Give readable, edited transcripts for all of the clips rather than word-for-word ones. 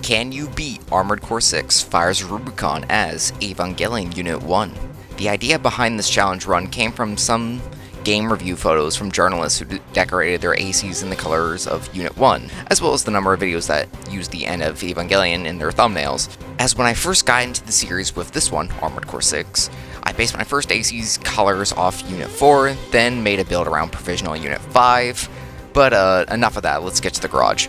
Can You Beat Armored Core 6 Fires Rubicon as Evangelion Unit-01? The idea behind this challenge run came from some game review photos from journalists who decorated their ACs in the colors of Unit-01, as well as the number of videos that used the end of Evangelion in their thumbnails. As when I first got into the series with this one, Armored Core 6, I based my first AC's colors off Unit 4, then made a build around Provisional Unit 5, but enough of that, let's get to the garage.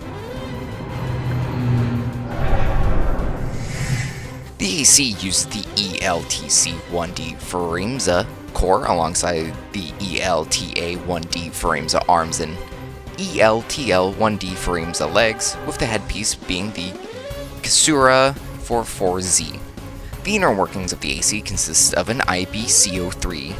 The AC uses the ELTC-1D Farimza core alongside the ELTA-1D Farimza arms and ELTL-1D Farimza legs, with the headpiece being the Kasura 44Z. The inner workings of the AC consist of an IBCO3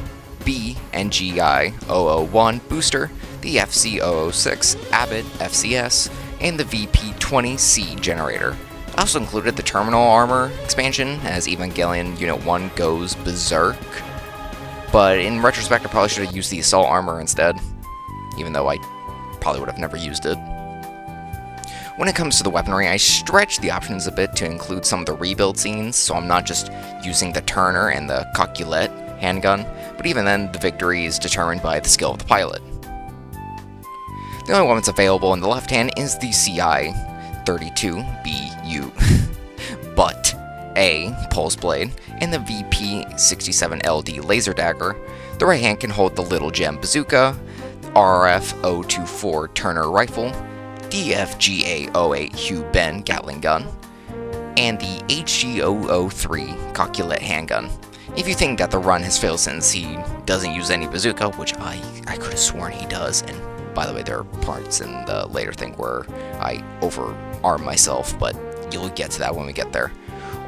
B NGI-001 booster, the FC-006 Abbott FCS, and the VP-20C generator. I also included the terminal armor expansion as Evangelion Unit 1 goes berserk, but in retrospect I probably should have used the assault armor instead, even though I probably would have never used it. When it comes to the weaponry, I stretched the options a bit to include some of the rebuild scenes, so I'm not just using the Turner and the Coquelette handgun, but even then the victory is determined by the skill of the pilot. The only weapons available in the left hand is the CI-32BU Butt A Pulse Blade and the VP-67LD Laser Dagger. The right hand can hold the Little Gem Bazooka, RF-024 Turner Rifle, DFGA-08 Hugh Ben Gatling Gun, and the HG-003 Coquelette Handgun. If you think that the run has failed since he doesn't use any bazooka, which I could have sworn he does, and by the way, there are parts in the later thing where I overarm myself, but you'll get to that when we get there.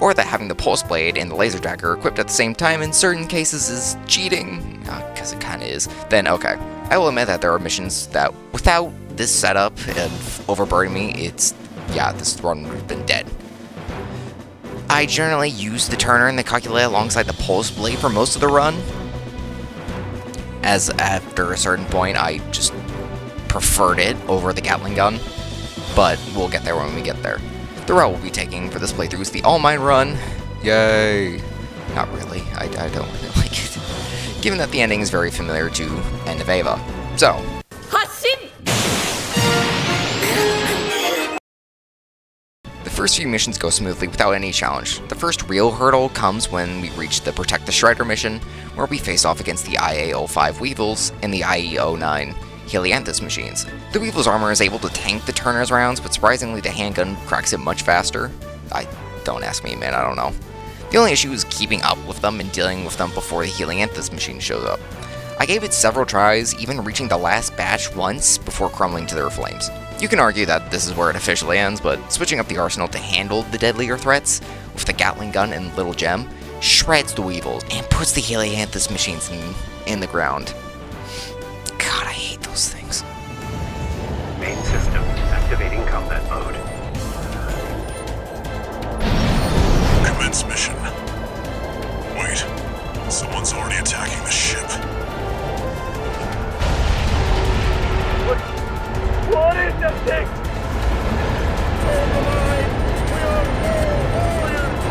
Or that having the Pulse Blade and the Laser Dagger equipped at the same time in certain cases is cheating, because it kinda is, then okay. I will admit that there are missions that, without this setup and overburdening me, this run would have been dead. I generally use the Turner and the Coquelette alongside the Pulse Blade for most of the run, as after a certain point I just preferred it over the Gatling gun, but we'll get there when we get there. The route we'll be taking for this playthrough is the All Mine run. Yay! Not really, I don't really like it, given that the ending is very familiar to End of Eva. So, the first few missions go smoothly without any challenge. The first real hurdle comes when we reach the Protect the Shredder mission, where we face off against the IA-05 Weevils and the IE-09 Helianthus machines. The Weevil's armor is able to tank the Turner's rounds, but surprisingly the handgun cracks it much faster. Don't ask me, man, I don't know. The only issue is keeping up with them and dealing with them before the Helianthus machine shows up. I gave it several tries, even reaching the last batch once before crumbling to their flames. You can argue that this is where it officially ends, but switching up the arsenal to handle the deadlier threats with the Gatling gun and Little Gem shreds the Weevils and puts the Helianthus machines in the ground. God, I hate those things. Main system activating combat mode. Commence mission. Wait, someone's already attacking the ship. What is that thing? Hold the line! We are all warriors!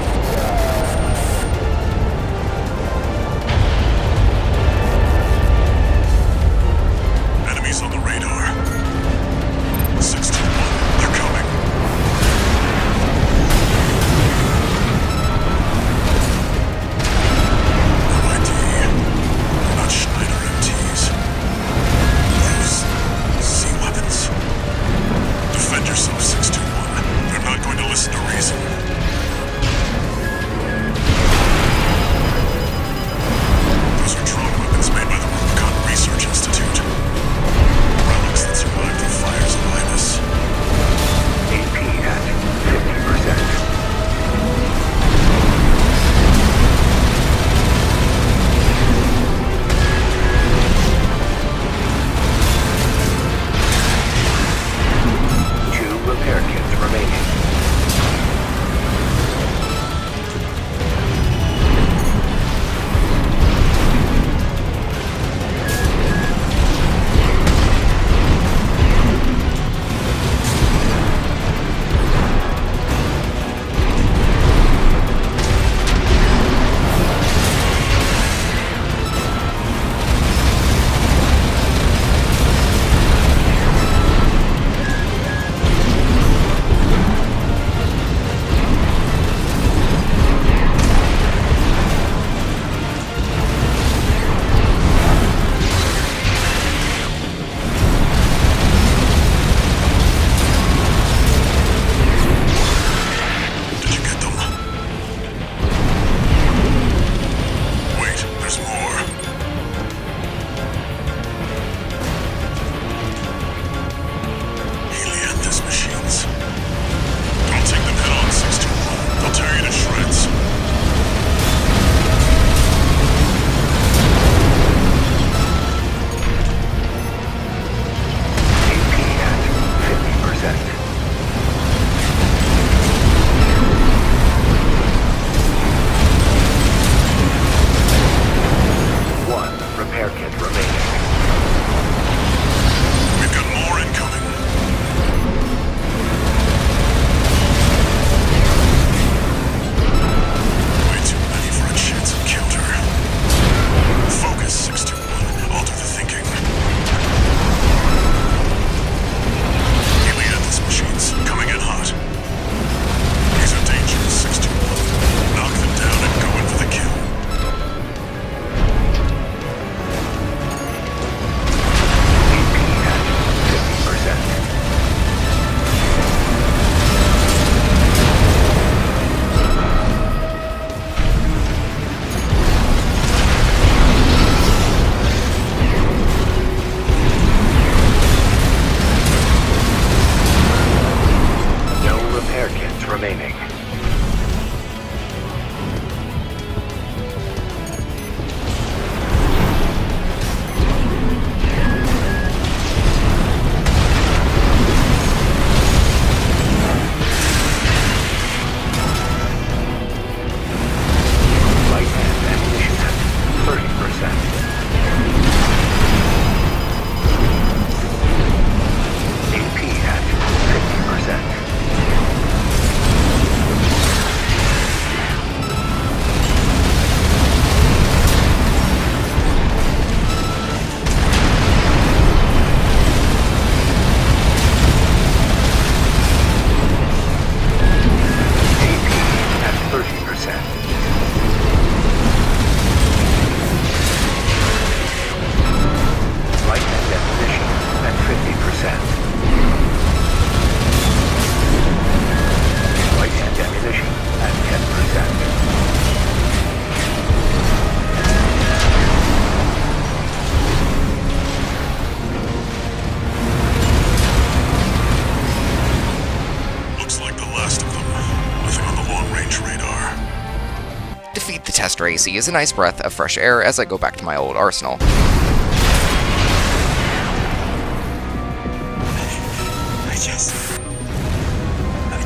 extra AC is a nice breath of fresh air as I go back to my old arsenal. I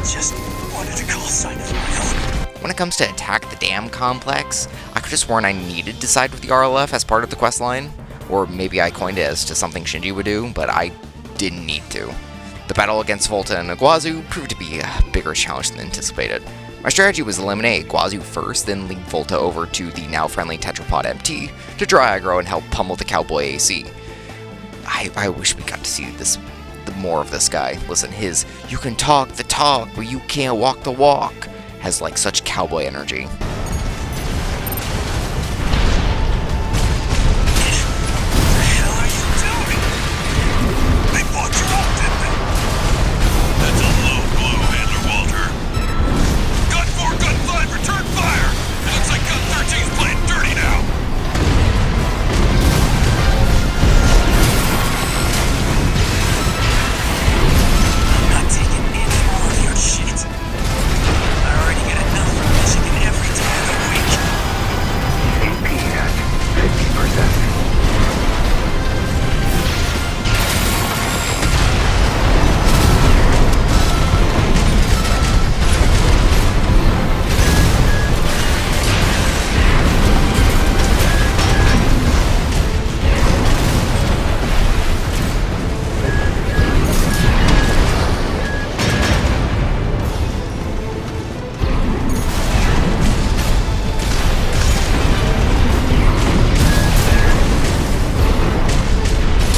just wanted to call sign of my own. When it comes to attack the dam complex, I could have sworn I needed to side with the RLF as part of the questline, or maybe I coined it as to something Shinji would do, but I didn't need to. The battle against Volta and Iguazu proved to be a bigger challenge than anticipated. My strategy was eliminate Iguazu first, then lead Volta over to the now friendly Tetrapod MT to draw aggro and help pummel the Cowboy AC. I wish we got to see the more of this guy. Listen, his "you can talk the talk, but you can't walk the walk" has like such cowboy energy. What the hell are you doing? They bought you up, didn't they? That's a low blow, Handler Walter. Gun 4, Gun 5, return fire! It looks like Gun 13's playing dirty now. I'm not taking any more of your shit. I already get enough from Michigan every day of the week. AP at 50%.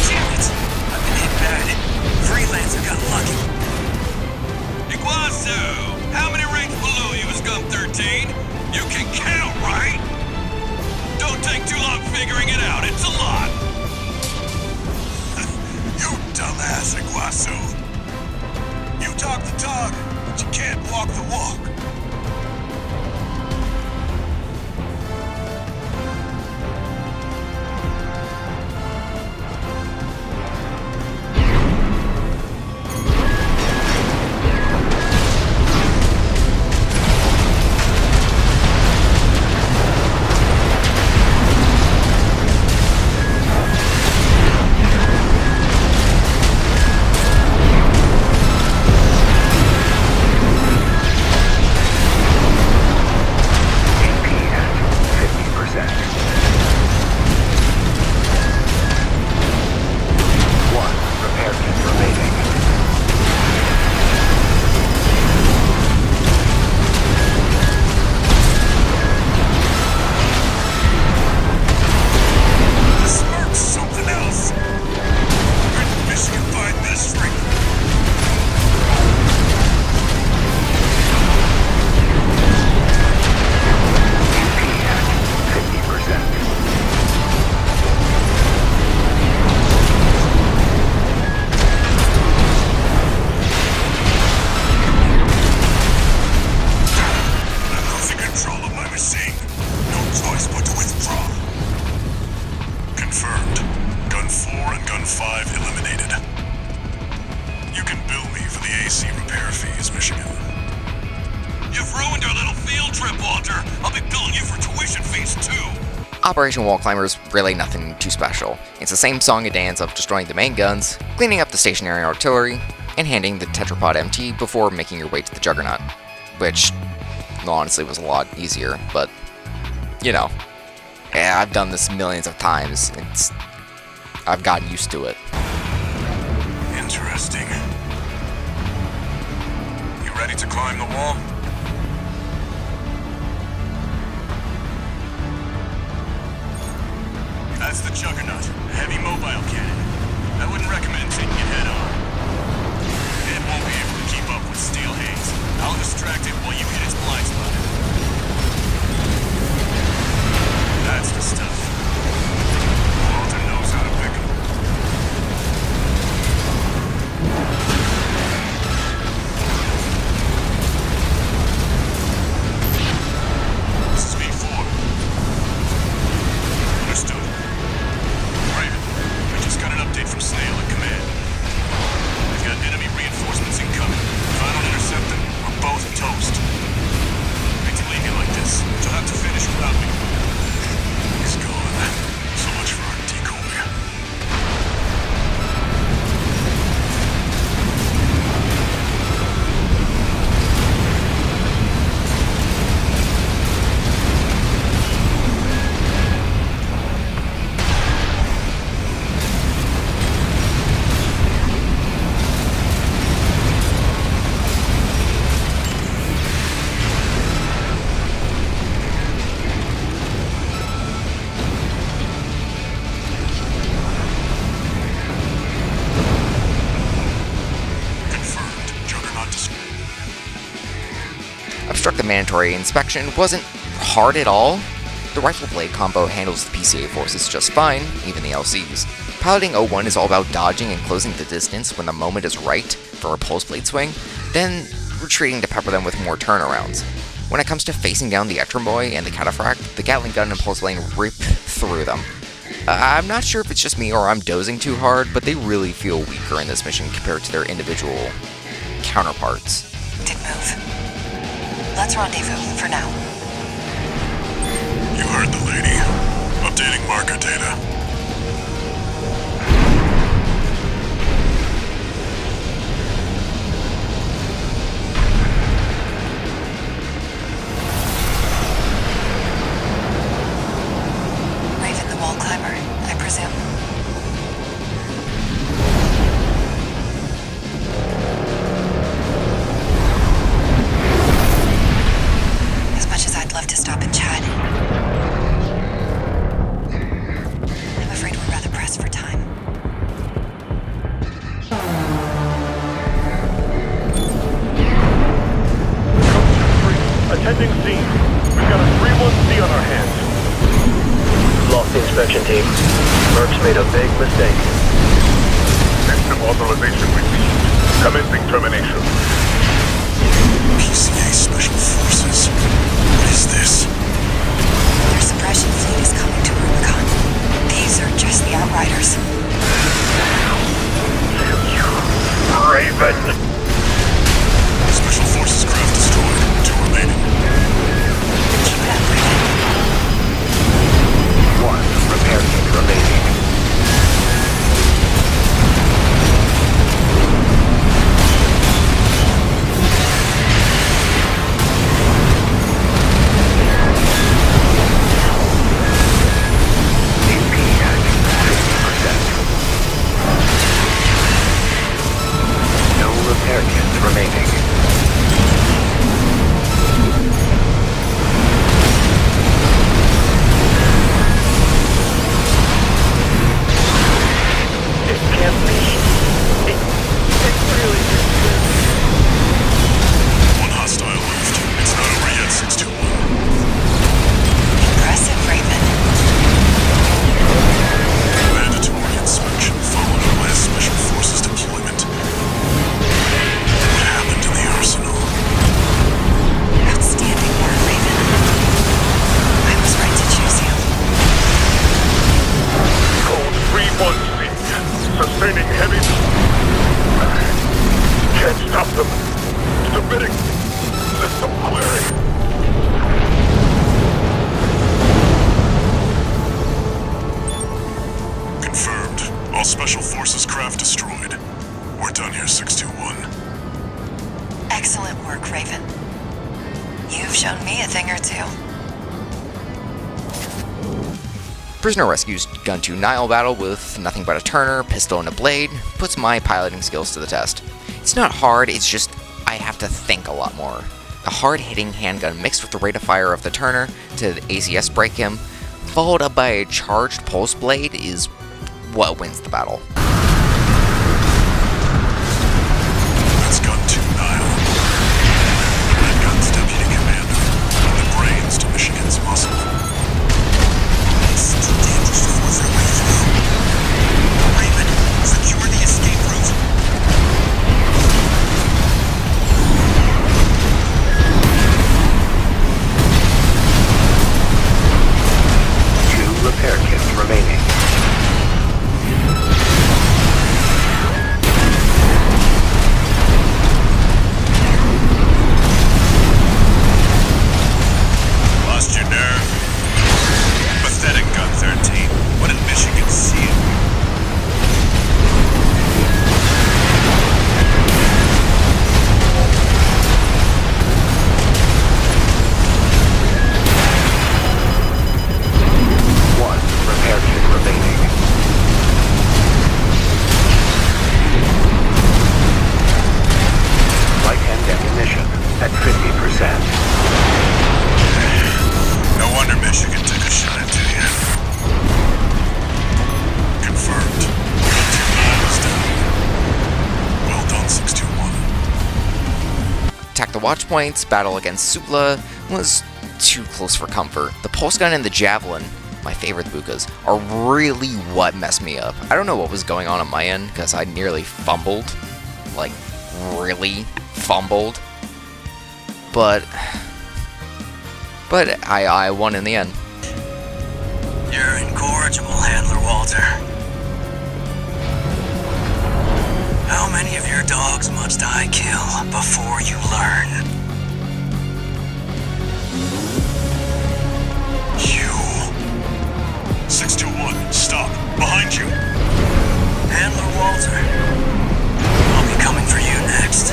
Damn it! I've been hit bad. Freelancer got lucky. Iguazu, how many ranks below you is Gun 13? You can count, right? Don't take too long figuring it out. It's a lot. You dumbass, Iguazu. You talk the talk, but you can't walk the walk. AP at 50%. One repair kit remaining. The smirk's something else. Where did Michigan find this strength? AP at 50%. I'm losing control of my machine. No choice but to withdraw. Confirmed. Gun 4 and Gun 5 eliminated. You can bill me for the AC repair fees, Michigan. You've ruined our little field trip, Walter. I'll be billing you for tuition fees, too. Operation Wall Climber is really nothing too special. It's the same song and dance of destroying the main guns, cleaning up the stationary artillery, and handing the Tetrapod MT before making your way to the Juggernaut. Which, honestly, was a lot easier, but, you know. Yeah, I've done this millions of times. I've gotten used to it. Interesting. You ready to climb the wall? That's the Juggernaut, a heavy mobile cannon. I wouldn't recommend taking it head on. It won't be able to keep up with steel haze. I'll distract it while you hit its blind spot. That's the stuff. Walter knows how to pick 'em. This is V4. Understood. Raven, we just got an the mandatory inspection wasn't hard at all. The rifle blade combo handles the PCA forces just fine, even the LCs. Piloting 01 is all about dodging and closing the distance when the moment is right for a pulse blade swing, then retreating to pepper them with more turnarounds. When it comes to facing down the Etromoy and the Cataphract, the Gatling gun and pulse blade rip through them. I'm not sure if it's just me or I'm dozing too hard, but they really feel weaker in this mission compared to their individual counterparts. Did move. Let's rendezvous for now. You heard the lady. Updating marker data. Raven the wall climber, I presume. As much as I'd love to stop and chat, I'm afraid we're rather pressed for time. Attending scene. We've got a 3-1C on our hands. Lost the inspection team. Merck's made a big mistake. System authorization received. Commencing termination. PCA Special Forces. What is this? Their suppression fleet is coming to Rubicon. These are just the Outriders. Raven! Special Forces craft destroyed. 2 remaining. Keep it up, Raven. 1 repair kit remaining. AP at 50%. No repair kits remaining. It can't be. It really is. 1 hostile left. It's not over yet, 621. Impressive, Raven. Mandatory inspection followed our last Special Forces deployment. What happened in the arsenal? Outstanding work, Raven. I was right to choose you. Code 3-1C. Sustaining heavy. Can't stop them. Submitting. System query. Confirmed. All Special Forces craft destroyed. We're done here, 621. Excellent work, Raven. You've shown me a thing or two. Prisoner rescues Gun 2 Nile battle with nothing but a turner, pistol, and a blade, puts my piloting skills to the test. It's not hard, it's just I have to think a lot more. A hard-hitting handgun mixed with the rate of fire of the turner to the ACS break him, followed up by a charged pulse blade is what wins the battle. That's Gun 2 Nile. That gun's deputy commander. And the brains to Michigan's muscle. It's too dangerous to force our way through. Raven, secure the escape route. Two repair kits remaining. watch points, battle against Sula was too close for comfort. The pulse gun and the javelin, my favorite bukas, are really what messed me up. I don't know what was going on my end, because I nearly fumbled. Like, really fumbled. But I won in the end. You're incorrigible, Handler Walter. How many of your dogs must I kill before you learn? You. 621, stop. Behind you. Handler Walter, I'll be coming for you next.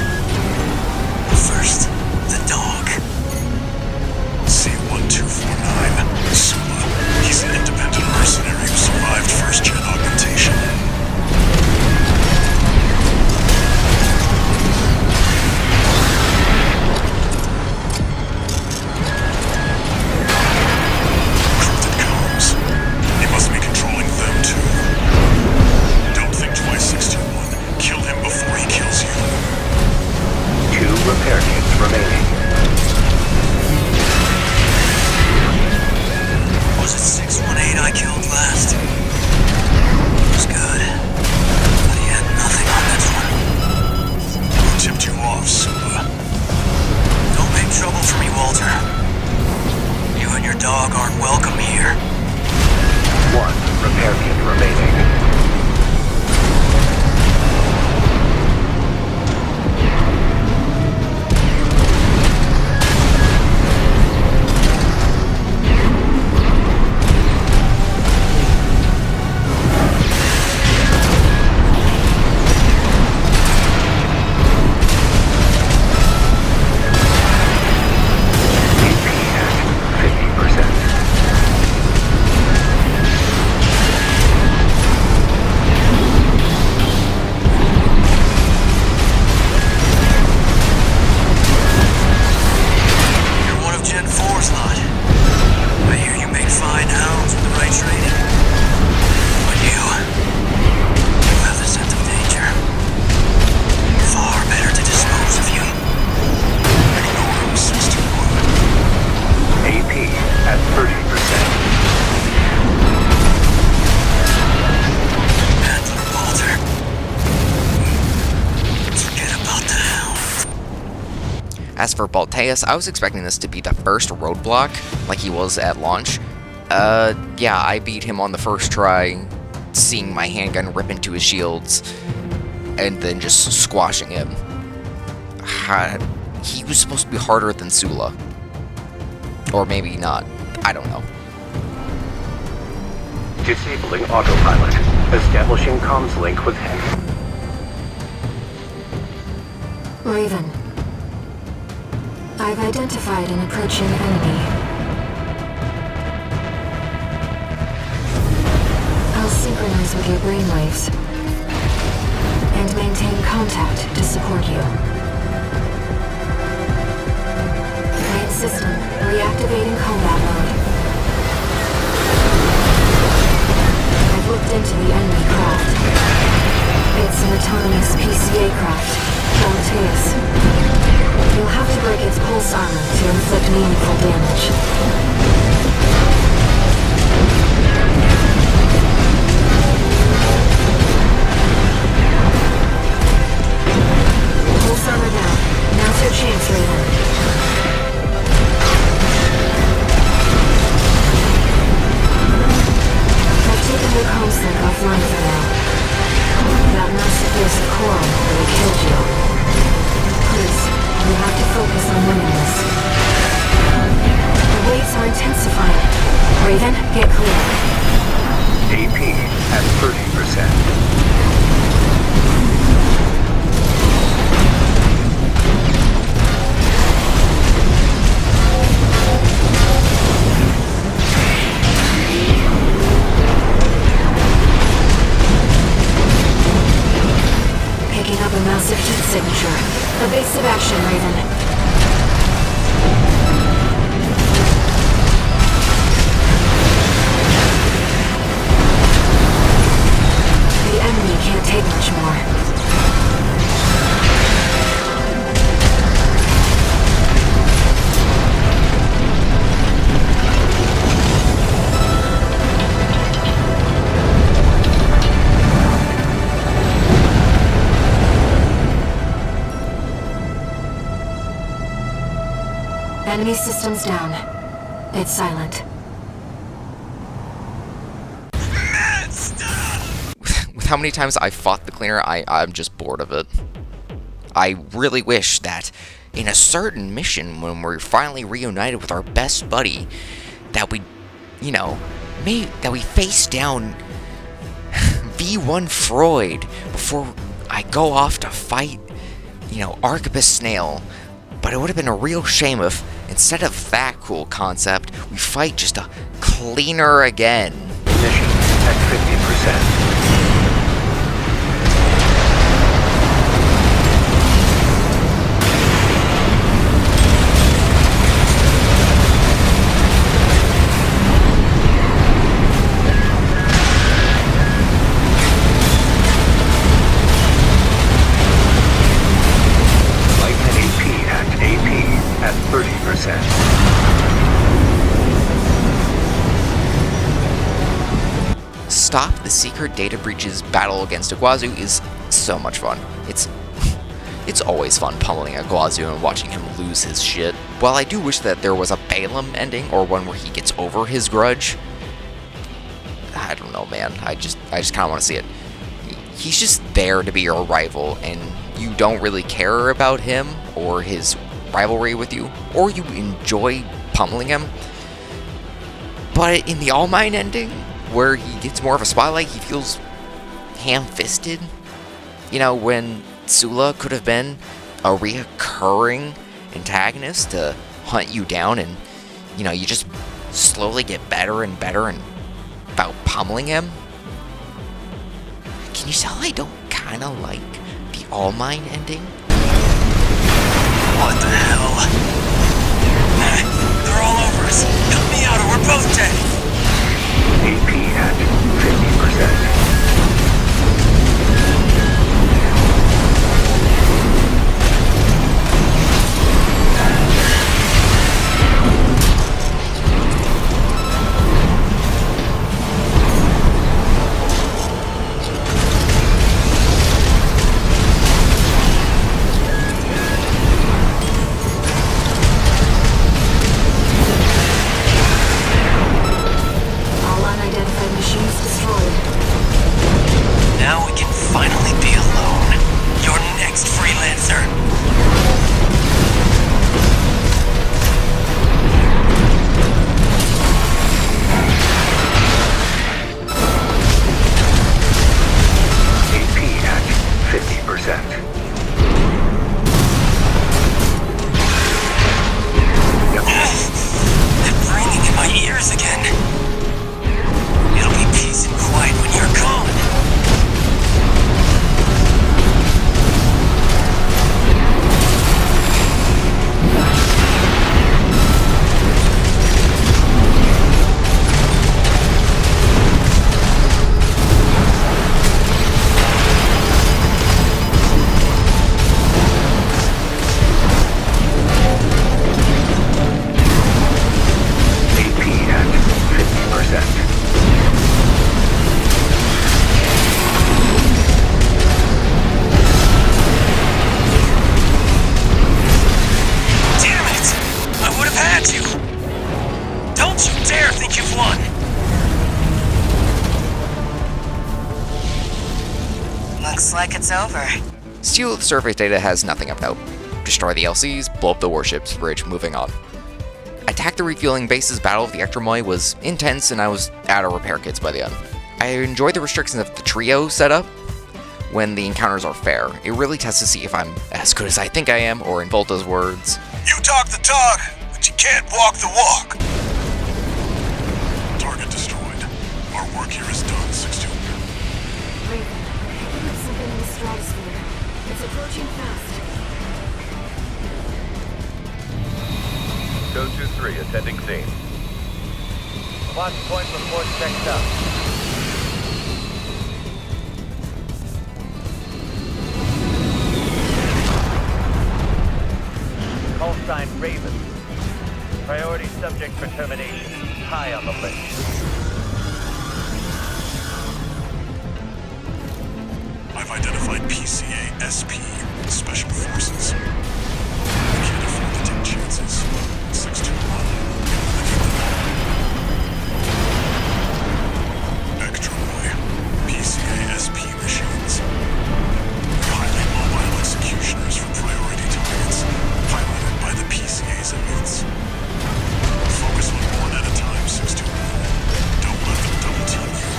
But first, the dog. C1249, Sula. He's an independent mercenary who survived first-gen augmentation. Encrypted comms. He must be controlling them too. Don't think twice, 621. Kill him before he kills you. 2 repair kits remaining. Was it 618 I killed last? It was good. But he had nothing on this one. Who tipped you off, Sula? Don't make trouble for me, Walter. You and your dog aren't welcome here. 1 repair kit remaining. As for Balteus, I was expecting this to be the first roadblock, like he was at launch. Yeah, I beat him on the first try, seeing my handgun rip into his shields, and then just squashing him. He was supposed to be harder than Sula. Or maybe not. I don't know. Disabling autopilot. Establishing comms link with him. Raven. I've identified an approaching enemy. I'll synchronize with your brainwaves and maintain contact to support you. Main system reactivating combat mode. I've looked into the enemy craft. It's an autonomous PCA craft, Balteus. You'll have to break its pulse armor to inflict meaningful damage. Pulse armor down. Now's your chance, Raven. I've taken the comms link offline for now. That massive dose of coral really killed you. Please. You have to focus on winning this. The waves are intensifying. Raven, get clear. AP at 30%. Picking up a massive heat signature. Evasive action, Raven. The enemy can't take much more. Enemy systems down. It's silent. With how many times I fought the cleaner, I'm just bored of it. I really wish that in a certain mission, when we're finally reunited with our best buddy, that we, that we face down V1 Freud before I go off to fight, Archibus Snail. But it would have been a real shame if, instead of that cool concept, we fight just a cleaner again. Mission at 50%. Stop the secret data breaches battle against Iguazu is so much fun. It's always fun pummeling Iguazu and watching him lose his shit. While I do wish that there was a Balaam ending, or one where he gets over his grudge, I don't know, man. I just kind of want to see it. He's just there to be your rival, and you don't really care about him or his rivalry with you, or you enjoy pummeling him. But in the All Mine ending, where he gets more of a spotlight, he feels ham-fisted. When Sula could have been a reoccurring antagonist to hunt you down, and you just slowly get better and better and about pummeling him. Can you tell I don't kind of like the All Mine ending? What the hell? They're all over us. Help me out or we're both dead. AP at 50%. Looks like it's over. Steal the surface data has nothing of note. Destroy the LCs, blow up the warships, bridge, moving on. Attack the refueling bases battle of the Ectromoy was intense, and I was out of repair kits by the end. I enjoyed the restrictions of the trio setup when the encounters are fair. It really tests to see if I'm as good as I think I am, or in Volta's words, You talk the talk, but you can't walk the walk. Target destroyed. Our work here is done, 6-2. Raven, I think it's something in the stratosphere. It's approaching fast. Go 2-3, attending scene. Watch point report checked out. Call sign Raven. Priority subject for termination. High on the list. I've identified PCA SP, Special Forces. I can't afford to take chances. 621. Ektroy. PCA-SP machines. Highly mobile executioners for priority targets, piloted by the PCA's elites. Focus on one at a time, 621. Don't let them double team you.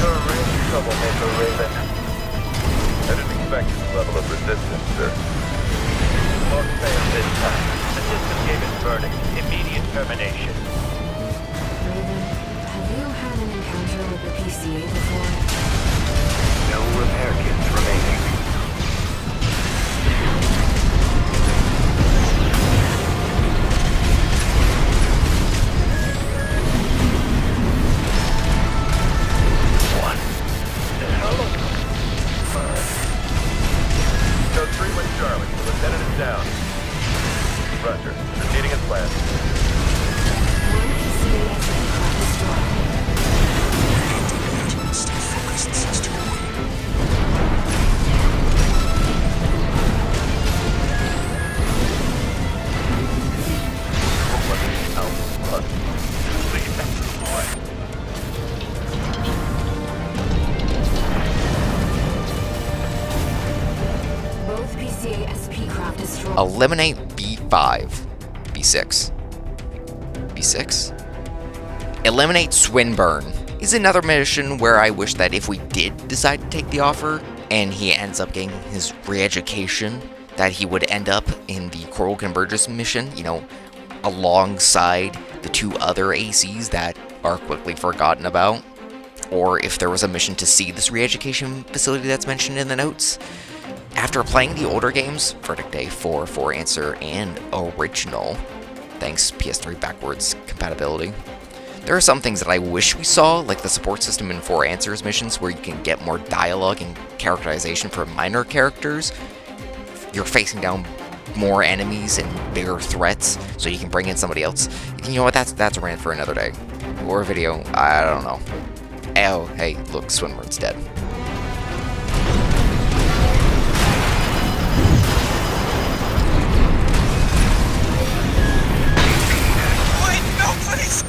You're a real troublemaker, Raven. I didn't expect this level of resistance, sir. Won't fail this time. The system gave its verdict. Immediate termination. Raven, have you had an encounter with the PCA before? No repair kits remaining. No 3-1 Charlie. The lieutenant is down. Roger. Proceeding as planned. One PCA has been destroyed. Not done yet. Stay focused, 621. Both PCA SP craft destroyed. Eliminate B5. B6. B6? Eliminate Swinburne is another mission where I wish that if we did decide to take the offer and he ends up getting his re-education, that he would end up in the Coral Convergence mission, you know, alongside the two other ACs that are quickly forgotten about. Or if there was a mission to see this re-education facility that's mentioned in the notes. After playing the older games, Verdict Day 4, 4 Answer, and Original, thanks PS3 backwards compatibility, there are some things that I wish we saw, like the support system in 4 Answers missions where you can get more dialogue and characterization for minor characters. You're facing down more enemies and bigger threats, so you can bring in somebody else. You know what, that's a rant for another day. Or a video, I don't know. Oh, hey, look, Swinburne's dead. Wait, no, please!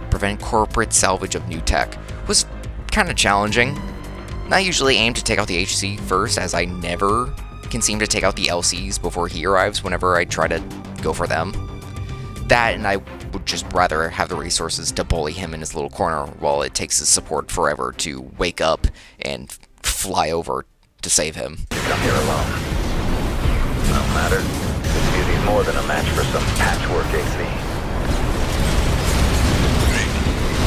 Prevent corporate salvage of new tech was kind of challenging. I usually aim to take out the HC first, as I never can seem to take out the LCs before he arrives whenever I try to go for them. That, and I would just rather have the resources to bully him in his little corner while it takes his support forever to wake up and fly over to save him. You come here alone. No matter. This beauty's more than a match for some patchwork AC.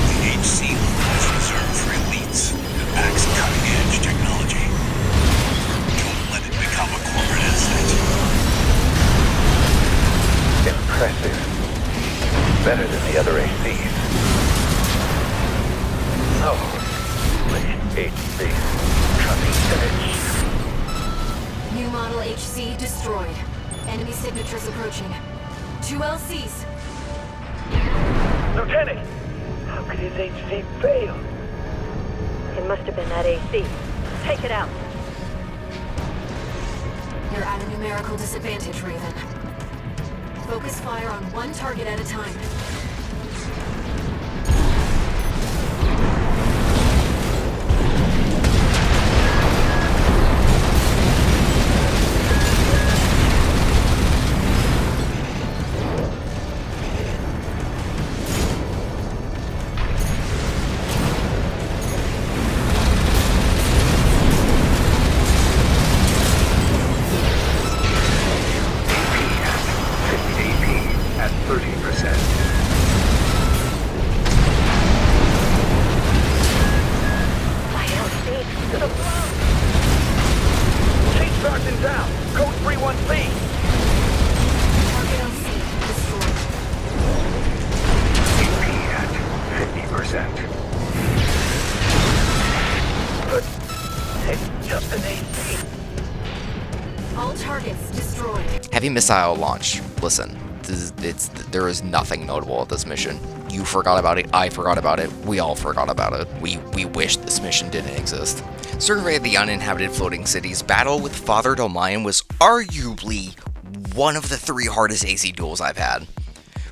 The HC is reserved for elites that backs cutting-edge technology. Don't let it become a corporate asset. Impressive. Better than the other ACs. Oh, HC. Cutting edge. New model HC destroyed. Enemy signatures approaching. 2 LCs. Lieutenant! How could his HC fail? It must have been that AC. Take it out. You're at a numerical disadvantage, Raven. Focus fire on one target at a time. At 30%. My LC to the floor. Chief Sergeant down! Code 31C! Target LC destroyed. AP at 50%. But it's just an AC. All targets destroyed. Heavy missile launch. Listen, there is nothing notable at this mission. You forgot about it, I forgot about it, we all forgot about it. We wished this mission didn't exist. Survey of the Uninhabited Floating Cities battle with Father Domain was arguably one of the 3 hardest AC duels I've had.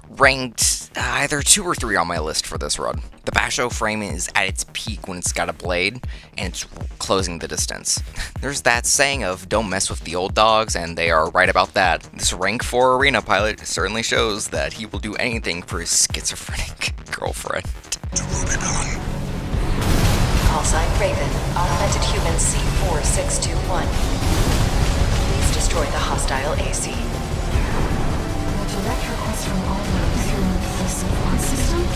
Ranked either 2 or 3 on my list for this run. The Basho frame is at its peak when it's got a blade, and it's closing the distance. There's that saying of don't mess with the old dogs, and they are right about that. This rank 4 arena pilot certainly shows that he will do anything for his schizophrenic girlfriend. To Rubicon. Call sign Raven, augmented human C4621. Please destroy the hostile AC. The direct request from all nodes through the support system?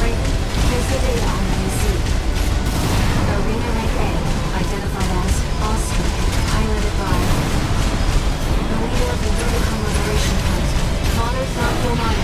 Raven, here's the data on the AC. Arena Rank A, identified as Austria, piloted by the leader of the Rubicon Liberation Front, Father Domain.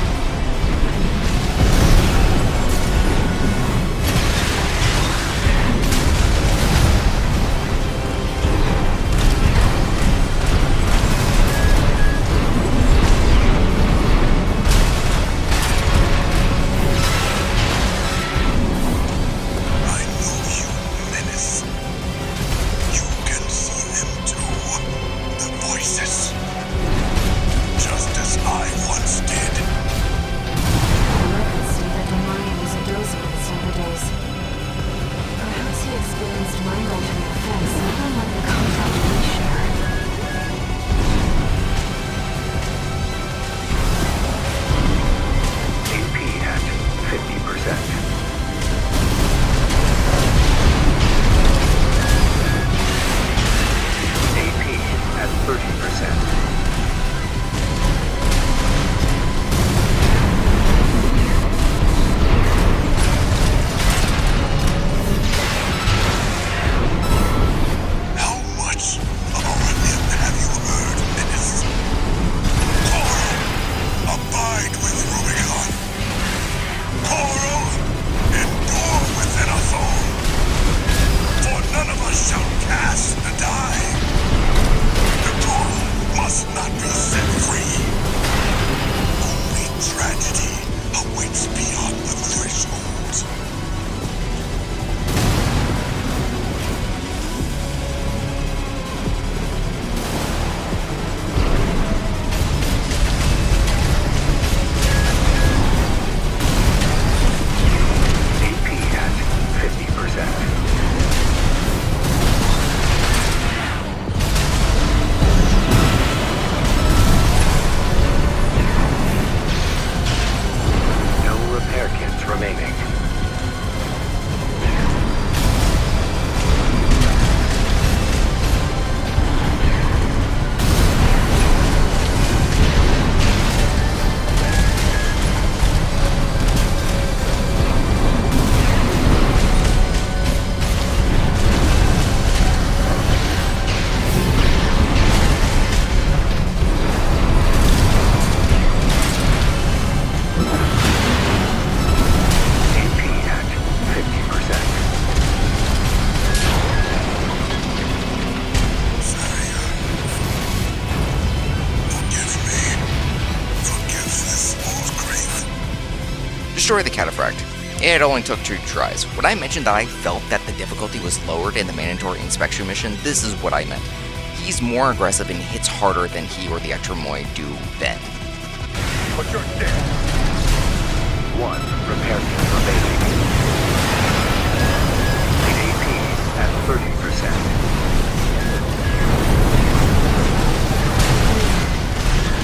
Destroy the Cataphract. It only took 2 tries. When I mentioned that I felt that the difficulty was lowered in the mandatory inspection mission, this is what I meant. He's more aggressive and hits harder than he or the Ectromoid do then. But you're dead. 1 repair kit remaining. AP at 30%.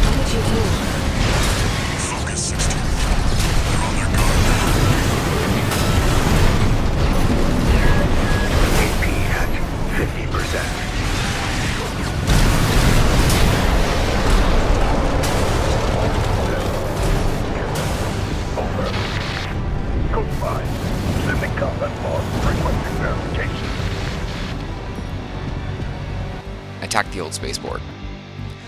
What did you do? Focus 60. They're on their guard now. AP at 50%. Over. Code 5. Sending combat log. Requesting verification. Attack the old spaceport.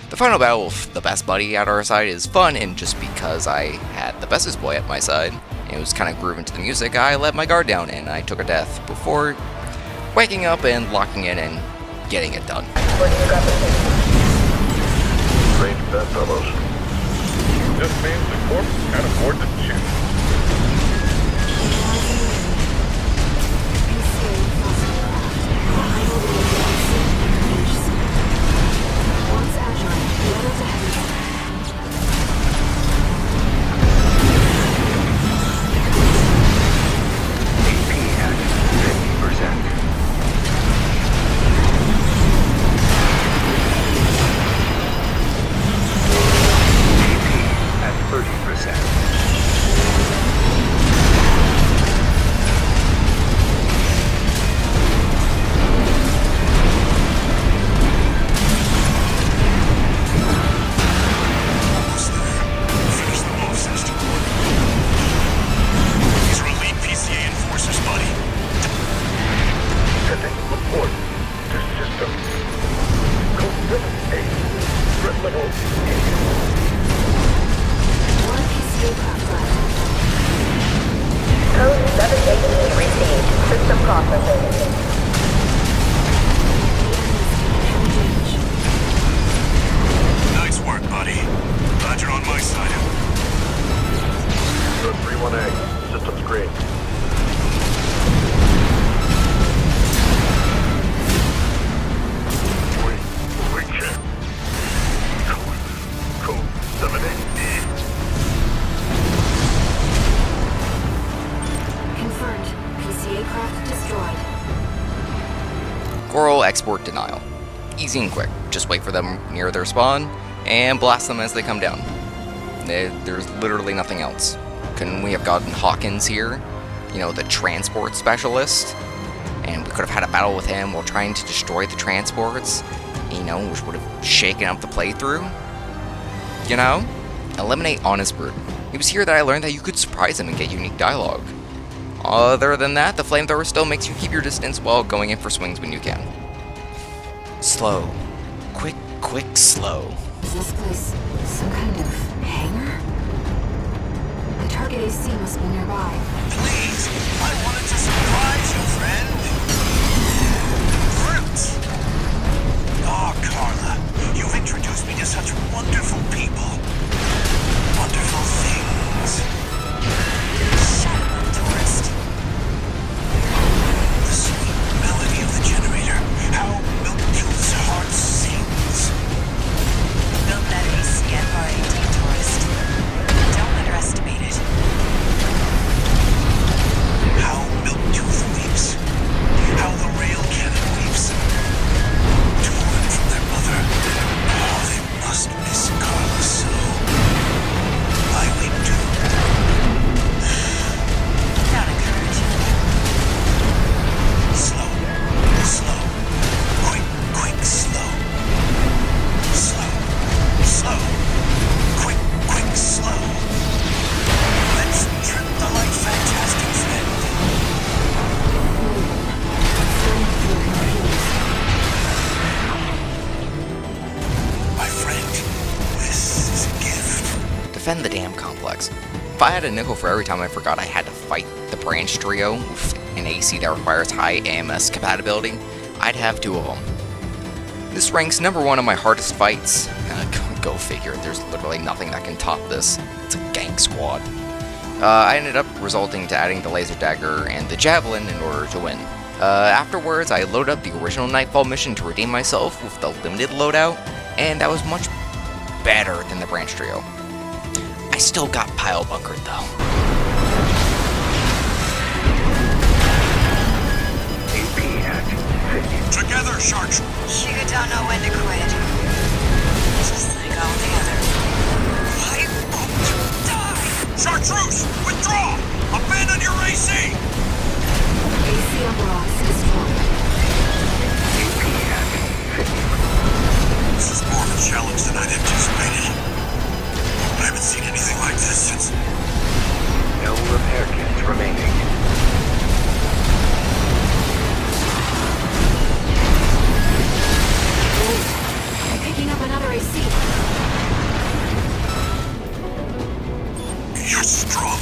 The final battle with the best buddy at our side is fun, and just because I had the bestest boy at my side, and it was kind of grooving to the music, I let my guard down and I took a death before waking up and locking in and getting it done. Range bedfellows. This means the corpse can't afford to choose. Nice work, buddy. Glad you're on my side. Good 3-1A. Systems green. We check. Code 78D. Confirmed. PCA craft destroyed. Coral export denial. Easy and quick. Just wait for them near their spawn and blast them as they come down. There's literally nothing else. Couldn't we have gotten Hawkins here? You know, the transport specialist? And we could have had a battle with him while trying to destroy the transports, you know, which would have shaken up the playthrough. You know? Eliminate Honest Brute. It was here that I learned that you could surprise him and get unique dialogue. Other than that, the flamethrower still makes you keep your distance while going in for swings when you can. Slow. Quick, slow. Is this place some kind of hangar? The target AC must be nearby. Please, I wanted to surprise you, friend. Fruit! Oh, Carla, you've introduced me to such wonderful people. Wonderful things. Shut up, tourist. The sweet melody of the generator. How Milk-Kil's heart sings. Build that ACFRAD, tourist. Don't underestimate it. How Milk-Tooth weeps. How the rail cannon weeps. Torn from their mother. Oh, they must miss Carla so. I weep too. Not encouraging. Slow. Quick, slow. Slow. Quick, slow. Let's trip the light, fantastic friend. My friend, this is a gift. Defend the dam complex. If I had a nickel for every time I forgot I had to fight the branch trio with an AC that requires high AMS compatibility, I'd have 2 of them. This ranks number 1 on my hardest fights. Go figure, there's literally nothing that can top this. It's a gank squad. I ended up resulting to adding the laser dagger and the javelin in order to win. Afterwards, I loaded up the original Nightfall mission to redeem myself with the limited loadout, and that was much better than the branch trio. I still got pile bunkered though. AP at 50. Together, Charge! You don't know when to quit. Just like all the others. I won't die! Chartreuse! Withdraw! Abandon your AC! AC overall destroyed. AP at 50. This is more of a challenge than I'd anticipated. I haven't seen anything like this since... No repair kits remaining. I'm picking up another AC. You're strong.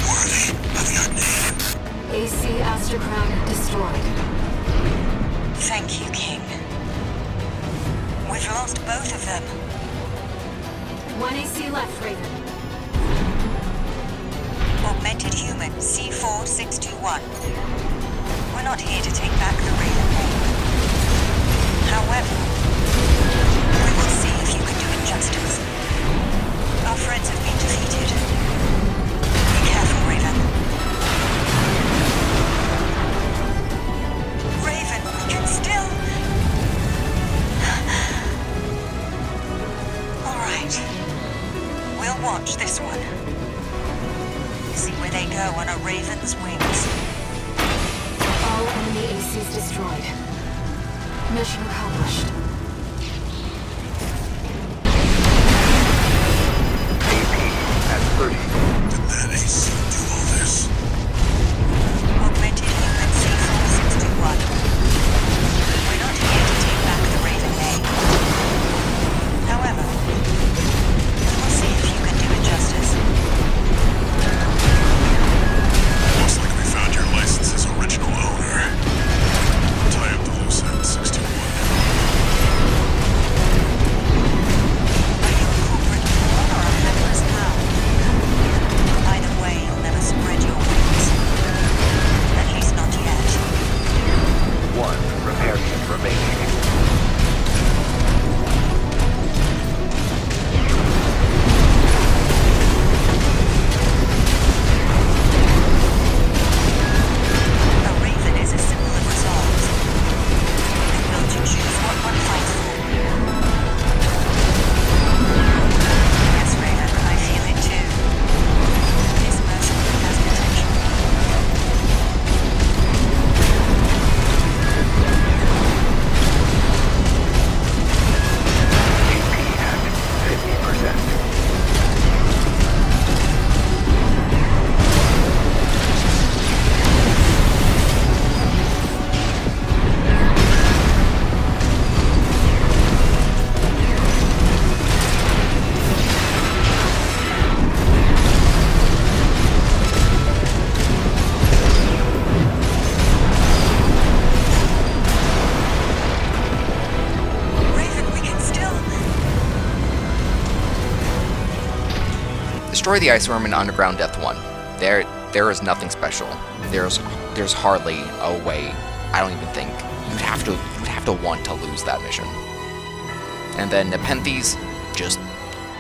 Worthy of your name. AC Astrocrown destroyed. Thank you, King. We've lost both of them. 1 AC left, Raven. Augmented human C4621. We're not here to take back the Raven name. However, we will see if you can do it justice. Our friends have been defeated. Be careful, Raven. Raven, we can still... All right. We'll watch this one. See where they go on a Raven's wings. All enemy ACs destroyed. Mission accomplished. AP at 30. Did that AC do all this? Augmented human C4621. We're not here to take back the Raven name. However, we'll see if you can do it justice. Looks like we found your license's original Destroy the ice worm in Underground Death 1. There is nothing special. There's hardly a way. I don't even think you'd have to want to lose that mission. And then Nepenthes, just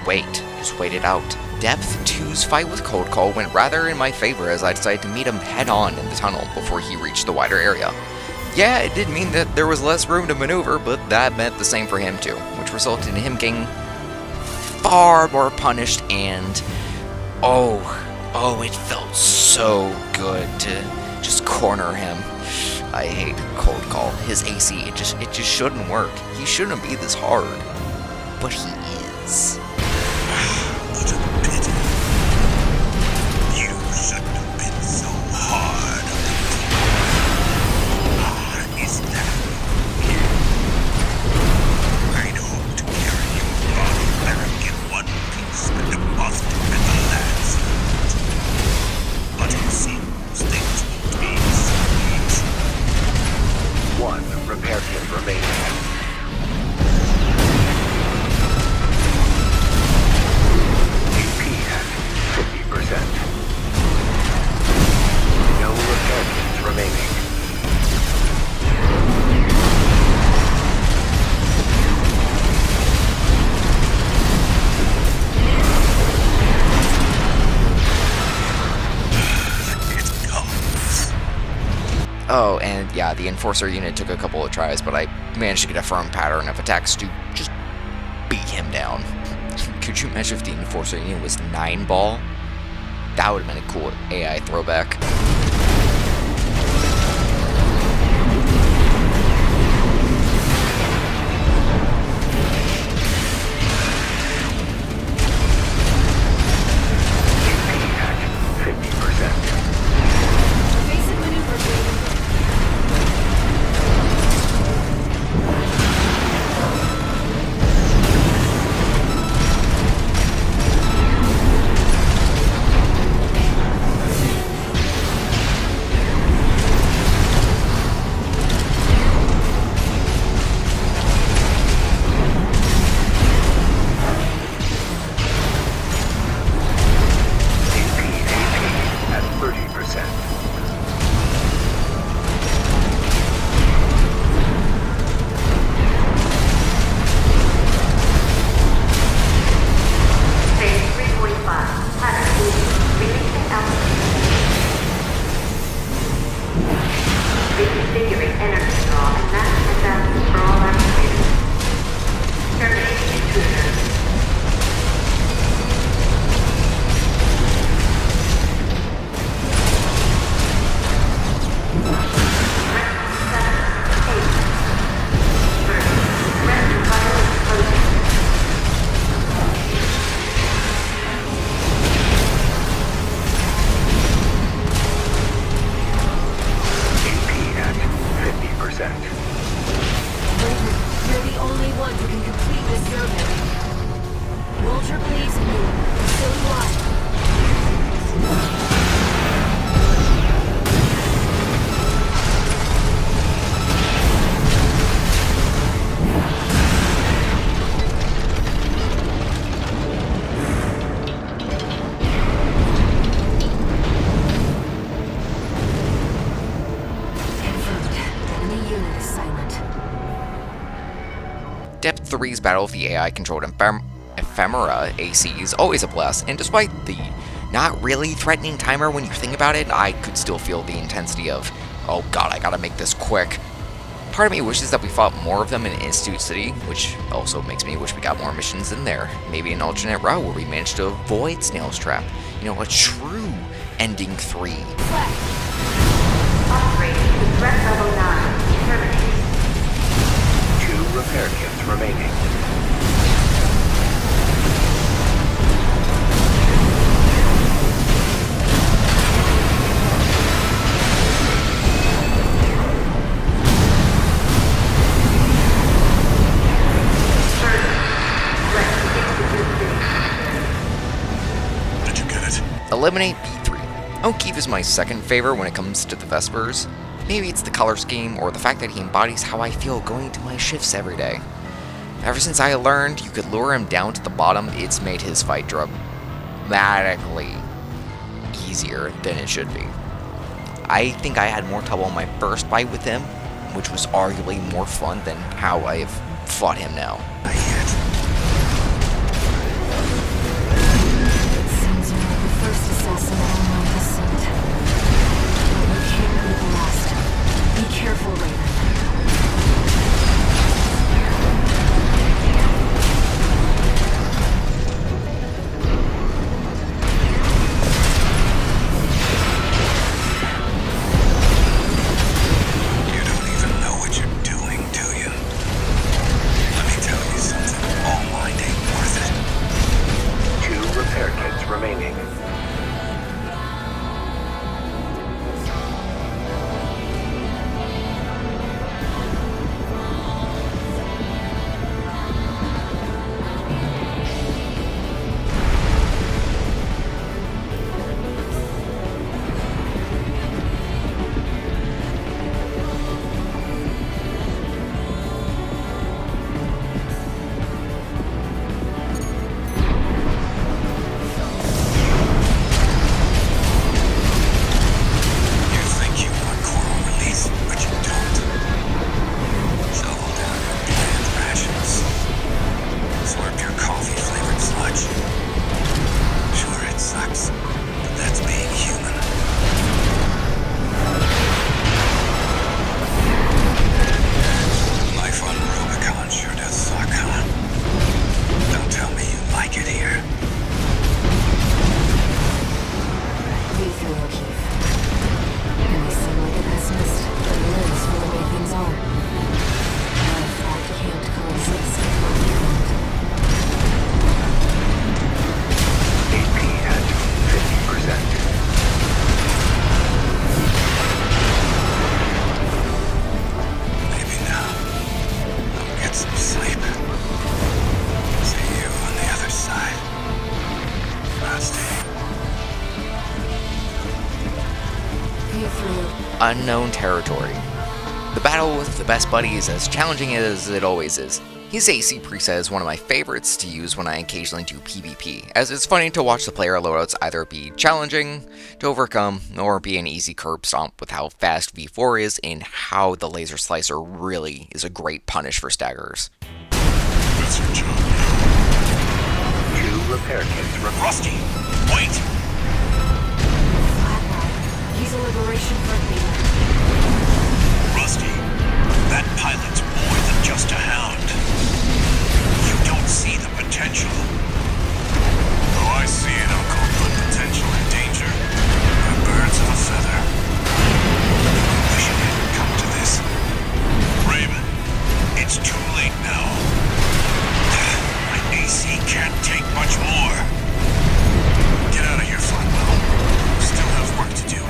wait it out. Depth 2's fight with Cold Call went rather in my favor as I decided to meet him head-on in the tunnel before he reached the wider area. Yeah, it did mean that there was less room to maneuver, but that meant the same for him too, which resulted in him getting far more punished, and it felt so good to just corner him. I hate Cold Call. His AC, it just shouldn't work. He shouldn't be this hard, but he is. What a pity. You shouldn't have been so hard. Is that you? I'd hoped to carry your body back in one piece and deposit it at the land's foot. But it seems things won't be so easy. One repair kit remaining. No repair kits remaining. It comes. Oh, and yeah, the Enforcer unit took a couple of tries, but I managed to get a firm pattern of attacks to just beat him down. Could you imagine if the Enforcer unit was 9-ball? That would have been a cool AI throwback. Basic maneuver, please. Reconfiguring energy draw and maximum balance for all activators. Terminating intruder. You're the only one who can complete this survey. Walter believes in you. So do I. Confirmed. Enemy unit is silent. Depth 3's battle with the AI-controlled ephemera AC is always a blast, and despite the not really threatening timer when you think about it, I could still feel the intensity of, oh god, I gotta make this quick. Part of me wishes that we fought more of them in Institute City, which also makes me wish we got more missions in there. Maybe an alternate route where we managed to avoid Snail's Trap. You know, a true Ending 3. Upgrade to threat level 9. Terminating. 2 repair kits remaining. Did you get it? Eliminate B3. O'Keefe is my second favorite when it comes to the Vespers. Maybe it's the color scheme or the fact that he embodies how I feel going to my shifts every day. Ever since I learned you could lure him down to the bottom, it's made his fight drug dramatically easier than it should be. I think I had more trouble on my first fight with him, which was arguably more fun than how I've fought him now. It seems you're not the first assassin on my descent. But you can't be the last. Be careful, Raven. Unknown territory. The battle with the best buddy is as challenging as it always is. His AC preset is one of my favorites to use when I occasionally do PvP, as it's funny to watch the player loadouts either be challenging to overcome or be an easy curb stomp with how fast V4 is and how the laser slicer really is a great punish for staggerers. That's your job. 2 repair kits. Rusty, wait! He's a liberation friendly. Rusty, that pilot's more than just a hound. You don't see the potential. Oh, I see it, Uncle, but potential and danger are birds of a feather. Wish it hadn't come to this. Raven, it's too late now. My AC can't take much more. Get out of here, Flywell. Still have work to do.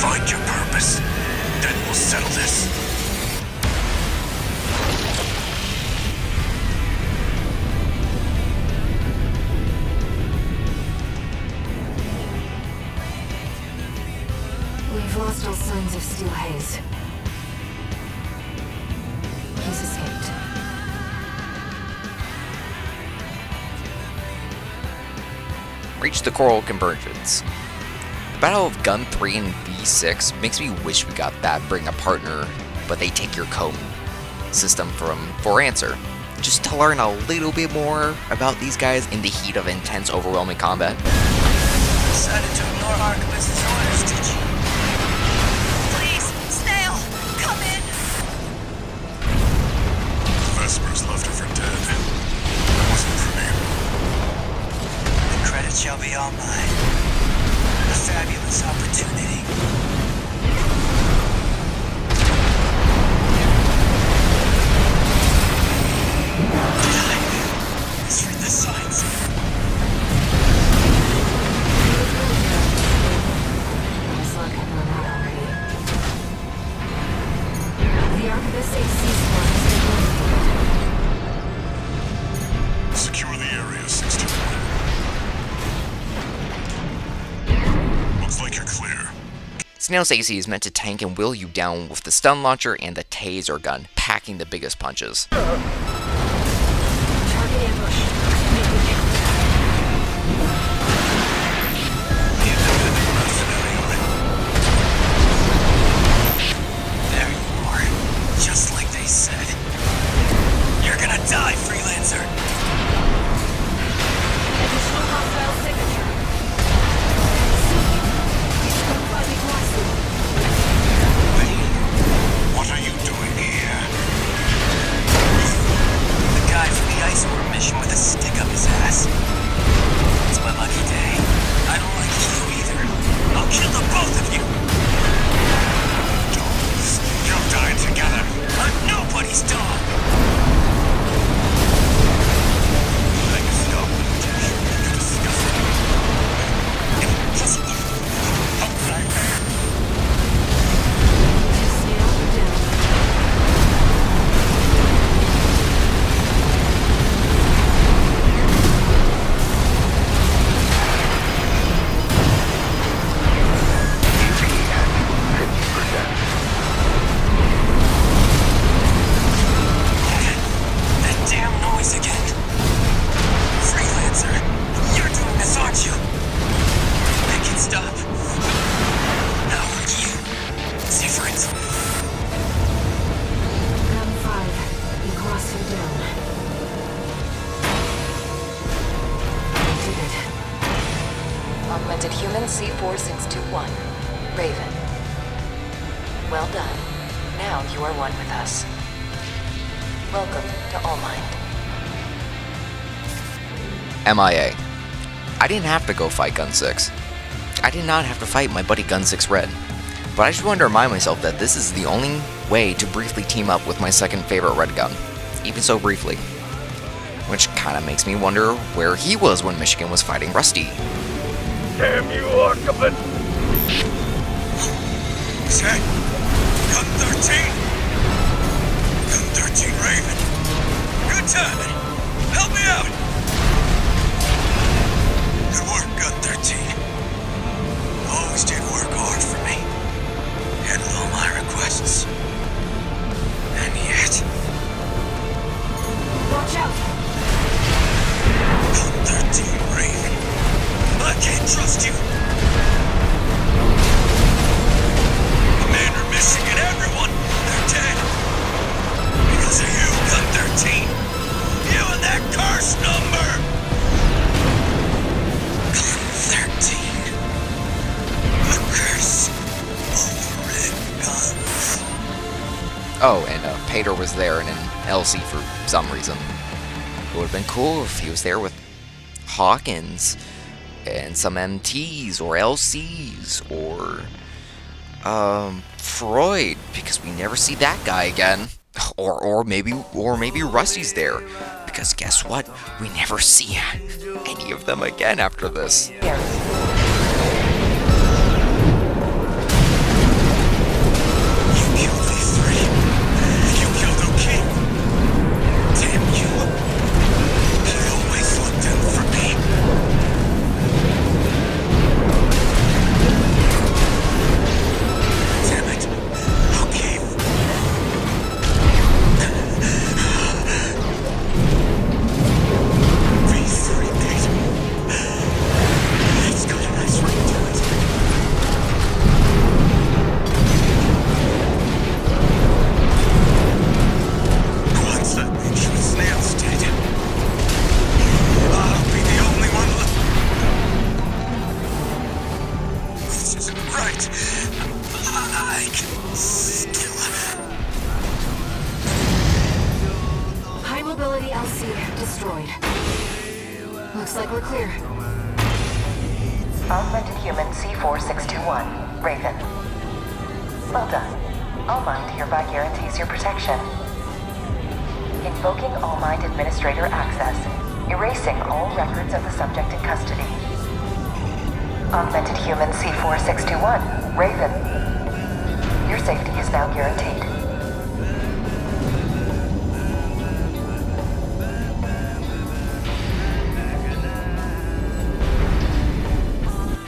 Find your purpose. Then we'll settle this. We've lost all signs of Steel Haze. He's escaped. Reach the Coral Convergence. The Battle of Gun 3 and B6 makes me wish we got that Bring a Partner, but they take your code system for answer. Just to learn a little bit more about these guys in the heat of intense, overwhelming combat. Decided to ignore Archivist's orders, did you? Please, Snail, come in! Vespers left her for dead. That wasn't for me. The credit shall be all mine. A fabulous opportunity. Misread the signs. Nice luck on that already. The Archivist AC squad has been eliminated. Secure the area, 61. Looks like you're clear. Snail's AC is meant to tank and wheel you down with the stun launcher and the taser gun, packing the biggest punches. Target ambush. Make the kick. There you are. Just like they said. You're gonna die, freelancer. Additional hostile signature. What are you doing here? The guy from the Iceworm mission with a stick up his ass. It's my lucky day. I don't like you either. I'll kill the both of you. Dogs. You'll die together. I'm nobody's dog. Like a stop limitation. You're disgusting. Impossible. That damn noise again. Freelancer, you're doing this, aren't you? Make it stop. How are you? Different. Round 5. You crossed her down. You did it. Augmented Human C4621. Raven. Well done. Now you are one with us. Welcome to All Mind. MIA. I didn't have to go fight Gun 6. I did not have to fight my buddy Gun 6 Red. But I just wanted to remind myself that this is the only way to briefly team up with my second favorite red gun. Even so briefly. Which kinda makes me wonder where he was when Michigan was fighting Rusty. Damn you, Archivist! Set. Gun 13. Gun 13 Raven. Good timing. Help me out. Good work, Gun 13. Always did work hard for me. Handled all my requests. And yet... Watch out! Gun 13 Raven. I can't trust you. Commander missing and everyone, they're dead. Because of you, Gun 13. You and that curse number. Gun 13. The curse of the red guns. Oh, and Pater was there in an LC for some reason. It would have been cool if he was there with Hawkins and some MTs or LCs or Freud, because we never see that guy again. Or maybe Rusty's there, because guess what? We never see any of them again after this. You killed these three. You killed O'King. Damn you. You always looked out for me. right. I can still... High mobility LC destroyed. Looks like we're clear. Augmented human C4621, Raven. Well done. All Mind hereby guarantees your protection. Invoking All Mind Administrator access, erasing all records of the subject in custody. Augmented human C4621, Raven. Your safety is now guaranteed.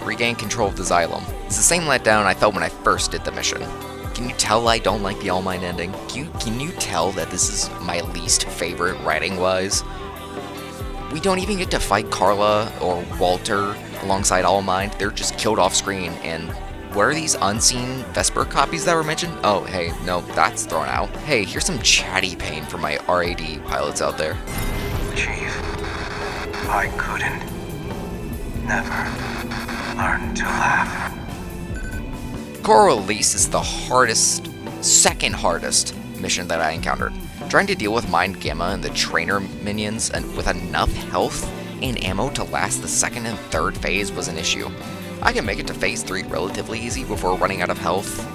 Regain control of the Xylem. It's the same letdown I felt when I first did the mission. Can you tell I don't like the All Might ending? Can you tell that this is my least favorite writing-wise? We don't even get to fight Carla or Walter alongside All Might. They're just killed off screen, and what are these unseen Vesper copies that were mentioned? Oh, hey, no, that's thrown out. Hey, here's some chatty pain for my RAD pilots out there. Chief, I couldn't. Never learn to laugh. Coral Release is the second hardest mission that I encountered. Trying to deal with Mind Gamma and the trainer minions and with enough health and ammo to last the second and third phase was an issue. I can make it to phase 3 relatively easy before running out of health.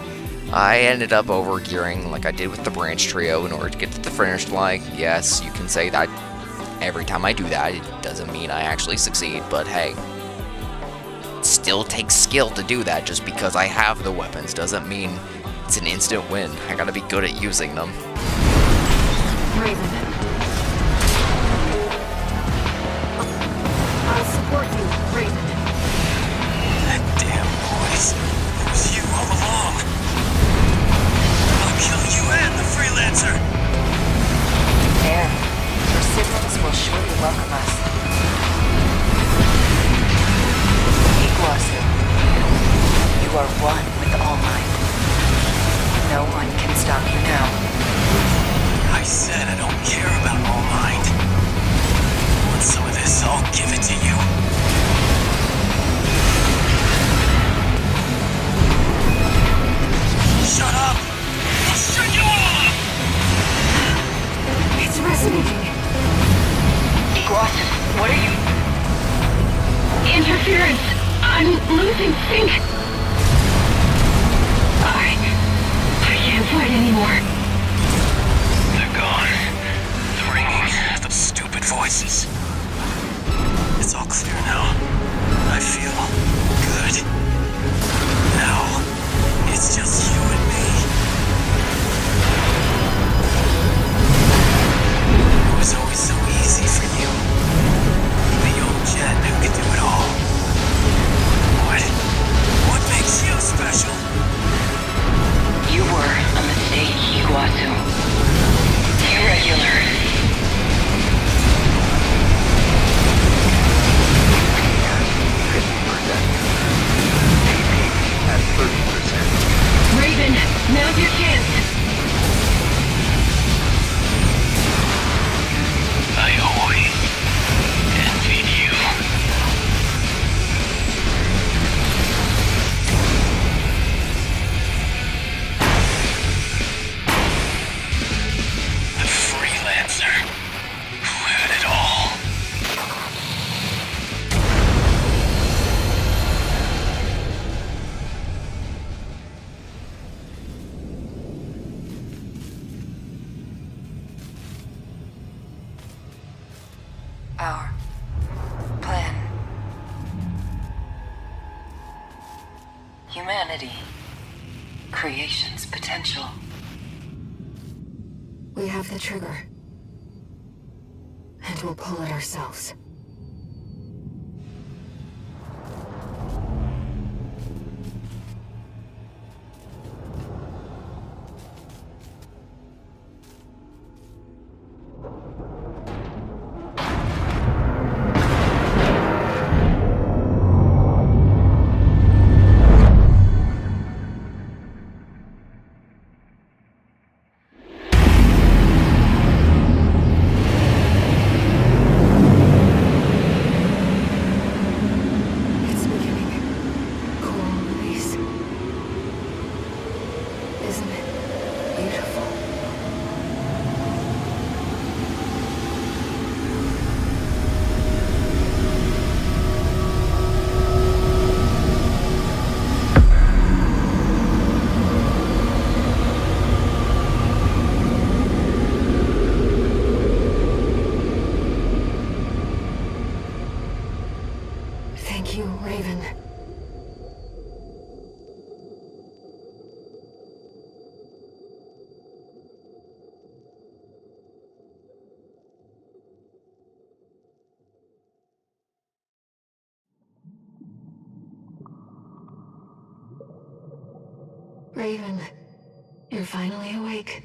I ended up overgearing like I did with the branch trio in order to get to the finish line. Yes, you can say that every time I do that, it doesn't mean I actually succeed, but hey. It still takes skill to do that. Just because I have the weapons doesn't mean it's an instant win. I gotta be good at using them. Raven. I'll support you, Raven. That damn voice. It was you all along. I'll kill you and the freelancer. There. Your siblings will surely welcome us. Iguazu, you are one with All Might. No one can stop you now. I said I don't care about All Might. Want some of this? I'll give it to you. Shut up! I'll shut you all up! It's resonating. Iguazu, what are you... Interference. I'm losing sync. I can't fight anymore. They're gone. The ringing, those stupid voices. It's all clear now. I feel good. Now, it's just you and me. It was always so easy for you. The old jet who could do it all. What makes you special? You were a mistake, Iguazu. Irregular. At 30%. Raven, now's your chance. I always envied you. The freelancer who had it all. Our plan. Humanity. Creation's potential. We have the trigger. And we'll pull it ourselves. Isn't it beautiful? Thank you, Raven. Raven, you're finally awake.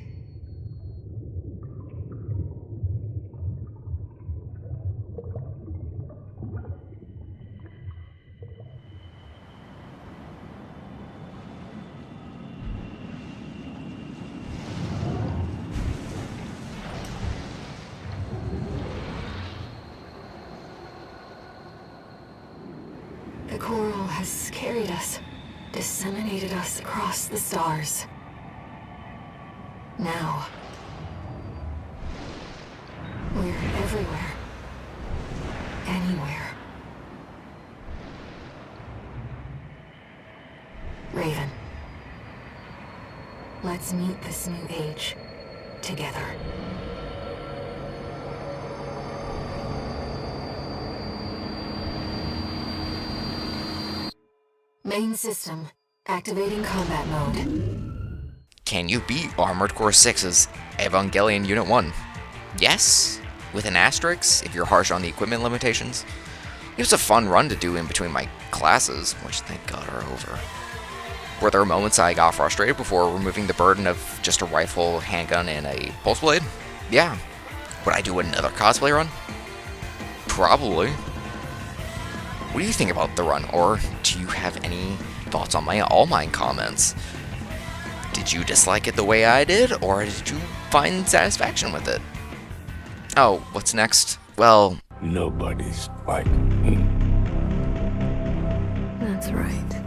The coral has carried us, disseminated us across the stars. Now, we're everywhere. Anywhere. Raven, let's meet this new age together. Main system, activating combat mode. Can you beat Armored Core 6's Evangelion Unit-01? Yes, with an asterisk if you're harsh on the equipment limitations. It was a fun run to do in between my classes, which thank God are over. Were there moments I got frustrated before removing the burden of just a rifle, handgun, and a pulse blade? Yeah. Would I do another cosplay run? Probably. What do you think about the run, or do you have any thoughts on my All Mine comments? Did you dislike it the way I did, or did you find satisfaction with it? Oh, what's next? Well, Nobody's like me. That's right.